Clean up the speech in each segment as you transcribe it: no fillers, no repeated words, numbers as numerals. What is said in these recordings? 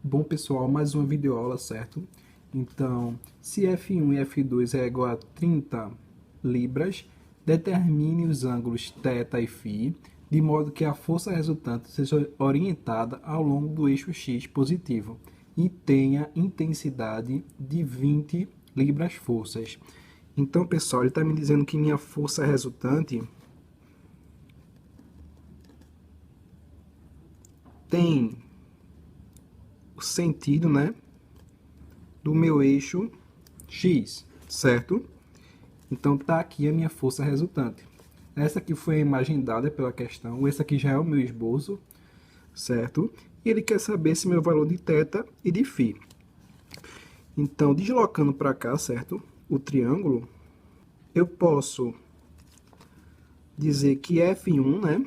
Bom, pessoal, mais uma videoaula, certo? Então, se F1 e F2 é igual a 30 libras, determine os ângulos θ e φ, de modo que a força resultante seja orientada ao longo do eixo X positivo e tenha intensidade de 20 libras-forças. Então, pessoal, ele está me dizendo que minha força resultante tem o sentido, né, do meu eixo X, certo? Então tá aqui a minha força resultante. Essa aqui foi a imagem dada pela questão, esse aqui já é o meu esboço, certo? E ele quer saber se meu valor de θ e de φ. Então, deslocando para cá, certo? O triângulo, eu posso dizer que F1, né?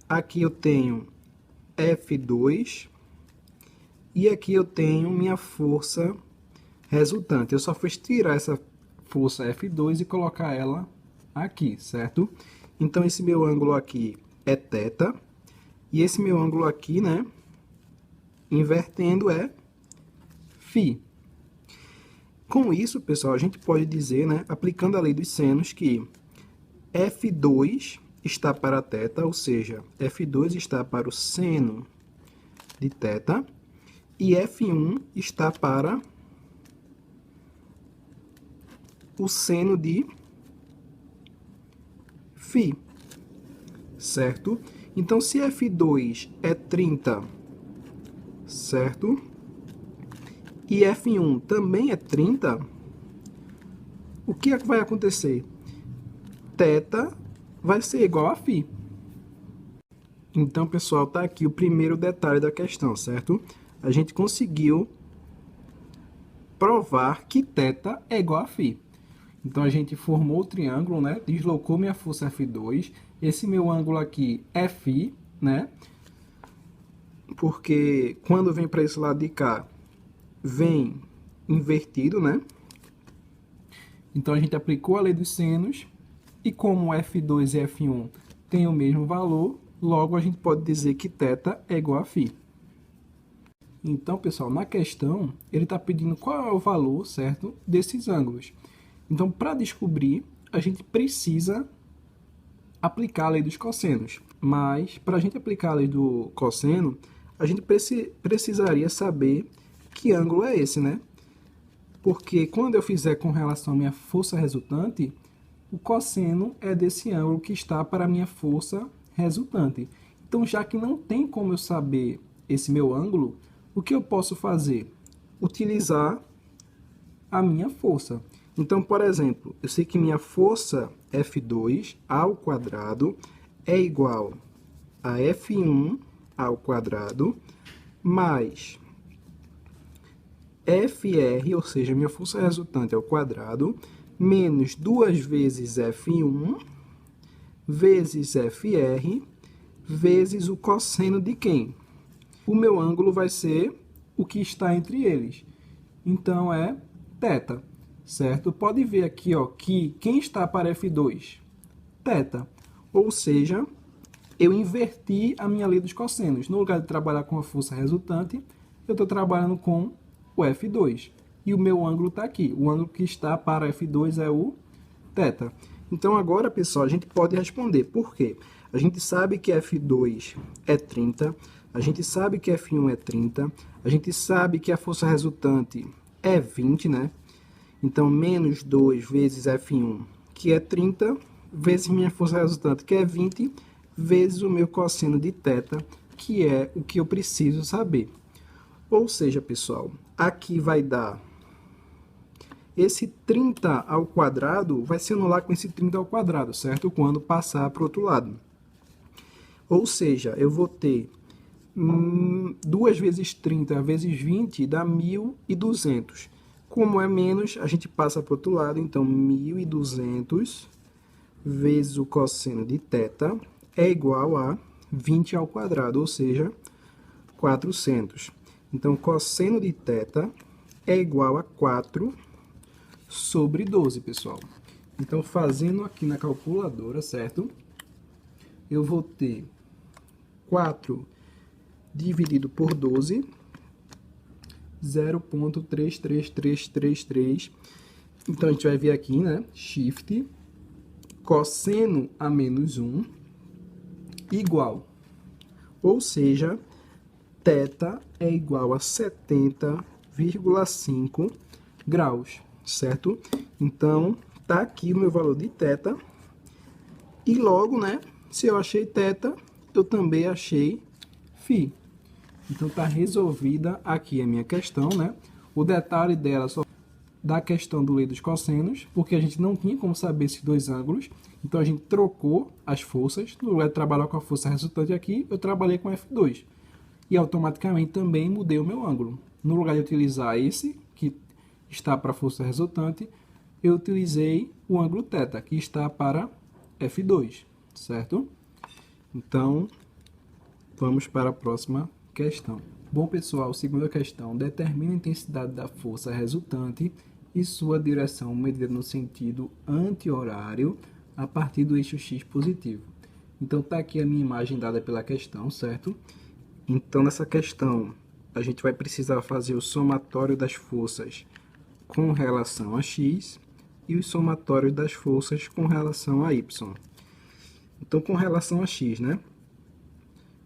Aqui eu tenho F2 e aqui eu tenho minha força resultante. Eu só fiz tirar essa força F2 e colocar ela aqui, certo? Então, esse meu ângulo aqui é θ e esse meu ângulo aqui, né, invertendo, é φ. Com isso, pessoal, a gente pode dizer, né, aplicando a lei dos senos, que F2 está para θ, ou seja, F2 está para o seno de θ, e F1 está para o seno de φ, certo? Então, se F2 é 30, certo? E F1 também é 30, o que é que vai acontecer? θ vai ser igual a φ. Então, pessoal, tá aqui o primeiro detalhe da questão, certo? A gente conseguiu provar que θ é igual a φ. Então, a gente formou o triângulo, né? Deslocou minha força F2. Esse meu ângulo aqui é φ, né? Porque quando vem para esse lado de cá, vem invertido, né? Então, a gente aplicou a lei dos senos. E como F2 e F1 têm o mesmo valor, logo a gente pode dizer que θ é igual a φ. Então, pessoal, na questão, ele está pedindo qual é o valor, certo, desses ângulos. Então, para descobrir, a gente precisa aplicar a lei dos cossenos. Mas, para a gente aplicar a lei do cosseno, a gente precisaria saber que ângulo é esse, né? Porque quando eu fizer com relação à minha força resultante, o cosseno é desse ângulo que está para a minha força resultante. Então, já que não tem como eu saber esse meu ângulo, o que eu posso fazer? Utilizar a minha força. Então, por exemplo, eu sei que minha força F2 ao quadrado é igual a F1 ao quadrado mais FR, ou seja, minha força resultante ao quadrado, menos 2 vezes F1 vezes FR vezes o cosseno de quem? O meu ângulo vai ser o que está entre eles. Então, é θ, certo? Pode ver aqui, ó, que quem está para F2? θ. Ou seja, eu inverti a minha lei dos cossenos. No lugar de trabalhar com a força resultante, eu estou trabalhando com o F2. E o meu ângulo está aqui. O ângulo que está para F2 é o θ. Então, agora, pessoal, a gente pode responder. Por quê? A gente sabe que F2 é 30, a gente sabe que F1 é 30, a gente sabe que a força resultante é 20, né? Então, menos 2 vezes F1, que é 30, vezes minha força resultante, que é 20, vezes o meu cosseno de θ, que é o que eu preciso saber. Ou seja, pessoal, aqui vai dar... Esse 30 ao quadrado vai se anular com esse 30 ao quadrado, certo? Quando passar para o outro lado. Ou seja, eu vou ter 2 vezes 30 vezes 20 dá 1.200. Como é menos, a gente passa para o outro lado. Então, 1.200 vezes o cosseno de θ é igual a 20 ao quadrado, ou seja, 400. Então, cosseno de θ é igual a 4 sobre 12, pessoal. Então, fazendo aqui na calculadora, certo? Eu vou ter 4 dividido por 12, 0,33333. Então, a gente vai vir aqui, né? Shift, cosseno a menos 1, igual. Ou seja, θ é igual a 70,5 graus, certo? Então, tá aqui o meu valor de θ. E logo, né? Se eu achei θ, eu também achei φ. Então, tá resolvida aqui a minha questão, né? O detalhe dela só da questão do lei dos cossenos, porque a gente não tinha como saber esses dois ângulos. Então, a gente trocou as forças. No lugar de trabalhar com a força resultante aqui, eu trabalhei com F2. E automaticamente também mudei o meu ângulo. No lugar de utilizar esse, que está para a força resultante, eu utilizei o ângulo θ, que está para F2, certo? Então, vamos para a próxima questão. Bom, pessoal, segunda questão. Determina a intensidade da força resultante e sua direção medida no sentido anti-horário a partir do eixo X positivo. Então, está aqui a minha imagem dada pela questão, certo? Então, nessa questão, a gente vai precisar fazer o somatório das forças com relação a X e o somatório das forças com relação a Y. Então, com relação a X, né?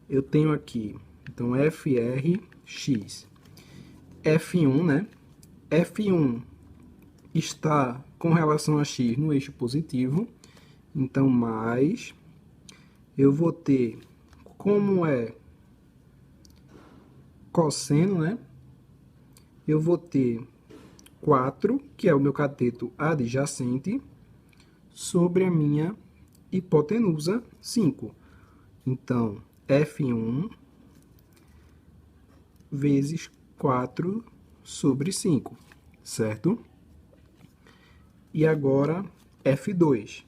Eu tenho aqui, então, FRX. F1, né? F1 está com relação a X no eixo positivo. Então, mais, eu vou ter, como é cosseno, né? Eu vou ter 4, que é o meu cateto adjacente, sobre a minha hipotenusa, 5. Então, F1 vezes 4 sobre 5, certo? E agora, F2.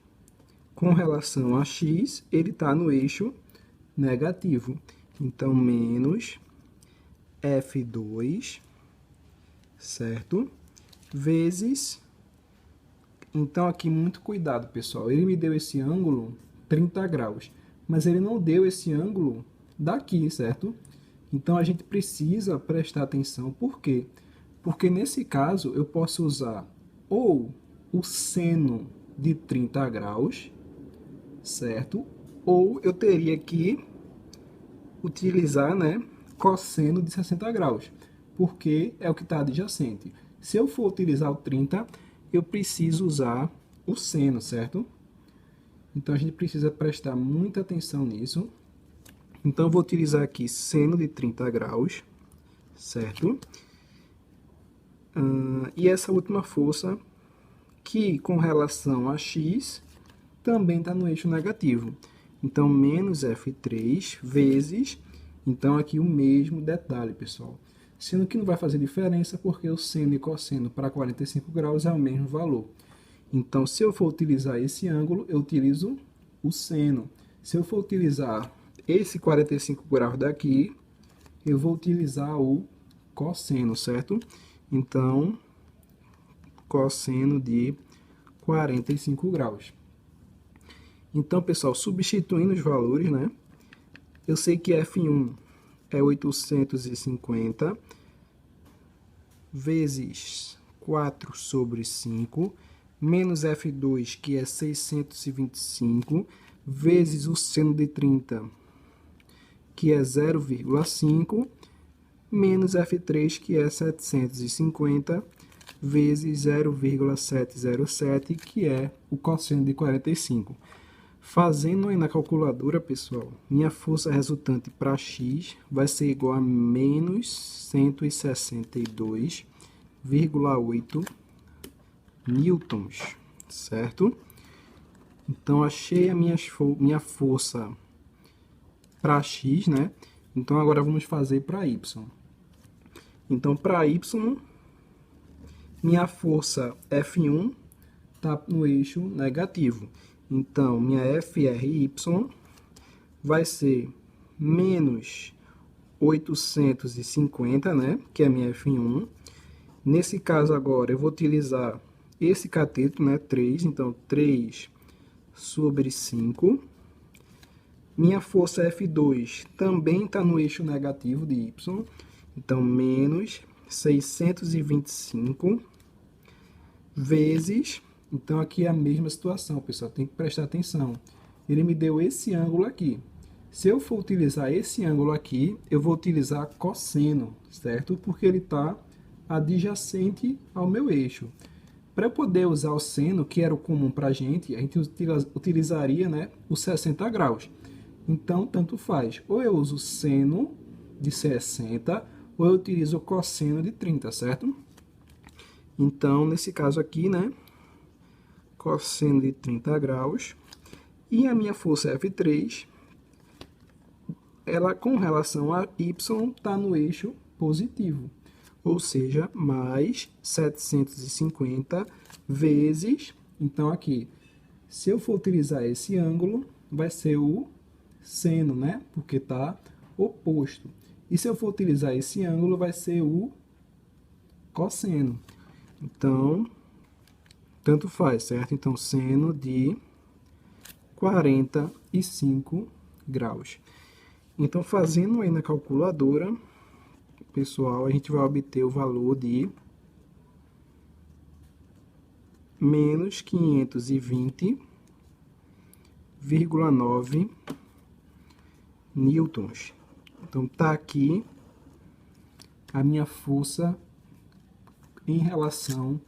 Com relação a X, ele está no eixo negativo. Então, menos F2, certo? Vezes... Então, aqui, muito cuidado, pessoal. Ele me deu esse ângulo 30 graus, mas ele não deu esse ângulo daqui, certo? Então, a gente precisa prestar atenção. Por quê? Porque, nesse caso, eu posso usar ou o seno de 30 graus, certo? Ou eu teria que utilizar, né, cosseno de 60 graus, porque é o que está adjacente. Se eu for utilizar o 30, eu preciso usar o seno, certo? Então, a gente precisa prestar muita atenção nisso. Então, eu vou utilizar aqui seno de 30 graus, certo? E essa última força, que com relação a X, também está no eixo negativo. Então, menos F3 vezes... Então, aqui o mesmo detalhe, pessoal. Sendo que não vai fazer diferença, porque o seno e cosseno para 45 graus é o mesmo valor. Então, se eu for utilizar esse ângulo, eu utilizo o seno. Se eu for utilizar esse 45 graus daqui, eu vou utilizar o cosseno, certo? Então, cosseno de 45 graus. Então, pessoal, substituindo os valores, né? Eu sei que F1 é 850 vezes 4 sobre 5, menos F2, que é 625, vezes o seno de 30, que é 0,5, menos F3, que é 750, vezes 0,707, que é o cosseno de 45. Fazendo aí na calculadora, pessoal, minha força resultante para X vai ser igual a menos 162,8 newtons, certo? Então, achei a minha força para X, né? Então, agora vamos fazer para Y. Então, para Y, minha força F1 está no eixo negativo. Então, minha FRY vai ser menos 850, né? Que é a minha F1. Nesse caso agora, eu vou utilizar esse cateto, né? 3. Então, 3 sobre 5 Minha força F2 também está no eixo negativo de Y. Então, menos 625 vezes... Então, aqui é a mesma situação, pessoal. Tem que prestar atenção. Ele me deu esse ângulo aqui. Se eu for utilizar esse ângulo aqui, eu vou utilizar cosseno, certo? Porque ele está adjacente ao meu eixo. Para eu poder usar o seno, que era o comum para a gente utilizaria, né, os 60 graus. Então, tanto faz. Ou eu uso seno de 60, ou eu utilizo o cosseno de 30, certo? Então, nesse caso aqui, né, cosseno de 30 graus. E a minha força F3, ela com relação a y está no eixo positivo. Ou seja, mais 750 vezes... Então, aqui, se eu for utilizar esse ângulo, vai ser o seno, né? Porque está oposto. E se eu for utilizar esse ângulo, vai ser o cosseno. Então, tanto faz, certo? Então, seno de 45 graus. Então, fazendo aí na calculadora, pessoal, a gente vai obter o valor de menos 520,9 newtons. Então, está aqui a minha força em relação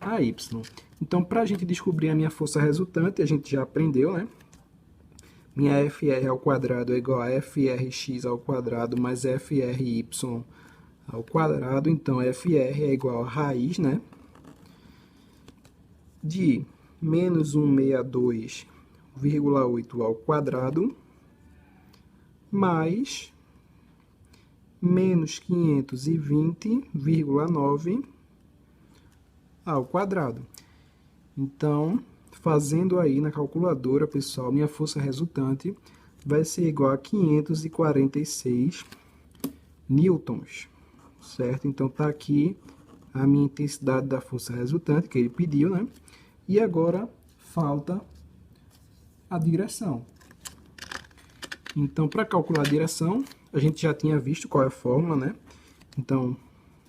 a Y. Então, para a gente descobrir a minha força resultante, a gente já aprendeu, né? Minha FR ao quadrado é igual a FRx ao quadrado mais FRy ao quadrado. Então, FR é igual a raiz, né, de menos 162,8 ao quadrado mais menos 520,9 ao quadrado. Então, fazendo aí na calculadora, pessoal, minha força resultante vai ser igual a 546 newtons, certo? Então, está aqui a minha intensidade da força resultante, que ele pediu, né? E agora, falta a direção. Então, para calcular a direção, a gente já tinha visto qual é a fórmula, né? Então,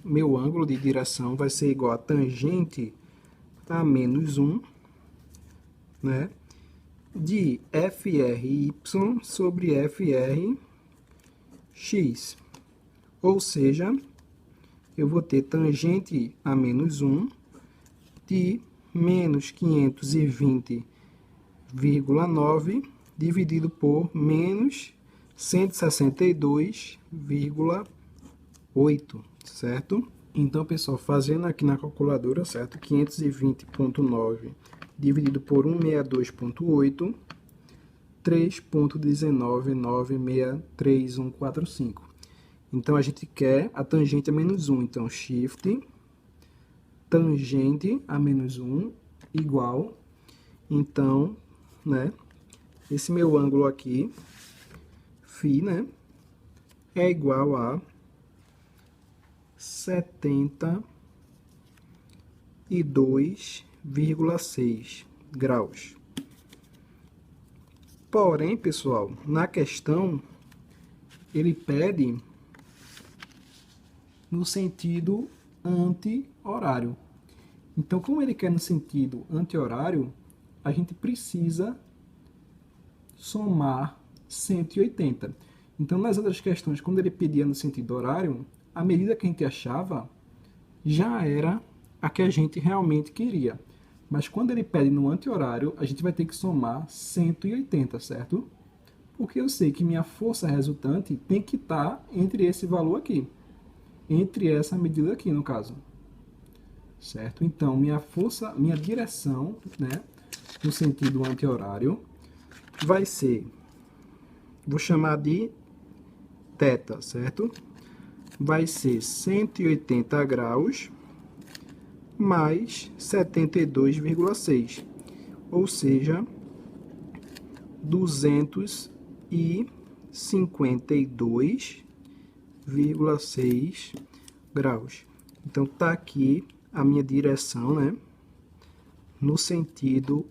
meu ângulo de direção vai ser igual a tangente a menos 1, né, de FRy sobre FRx. Ou seja, eu vou ter tangente a menos 1 de menos 520,9 dividido por menos 162,8, certo? Então, pessoal, fazendo aqui na calculadora, certo? 520,9 dividido por 162,8, 3,19963,145. Então, a gente quer a tangente a menos 1. Então, shift, tangente a menos 1, igual. Então, né, esse meu ângulo aqui, φ, né, é igual a 72,6 graus. Porém, pessoal, na questão, ele pede no sentido anti-horário. Então, como ele quer no sentido anti-horário, a gente precisa somar 180. Então, nas outras questões, quando ele pedia no sentido horário, a medida que a gente achava já era a que a gente realmente queria. Mas quando ele pede no anti-horário, a gente vai ter que somar 180, certo? Porque eu sei que minha força resultante tem que estar entre esse valor aqui. Entre essa medida aqui, no caso. Certo? Então, minha força, minha direção, né, no sentido anti-horário, vai ser, vou chamar de θ, certo? Vai ser 180 graus mais 72,6, ou seja, 252,6 graus. Então, tá aqui a minha direção, né, no sentido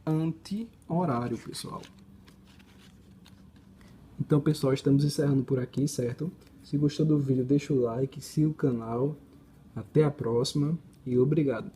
anti-horário, pessoal. Então, pessoal, estamos encerrando por aqui, certo? Se gostou do vídeo, deixa o like, siga o canal. Até a próxima e obrigado.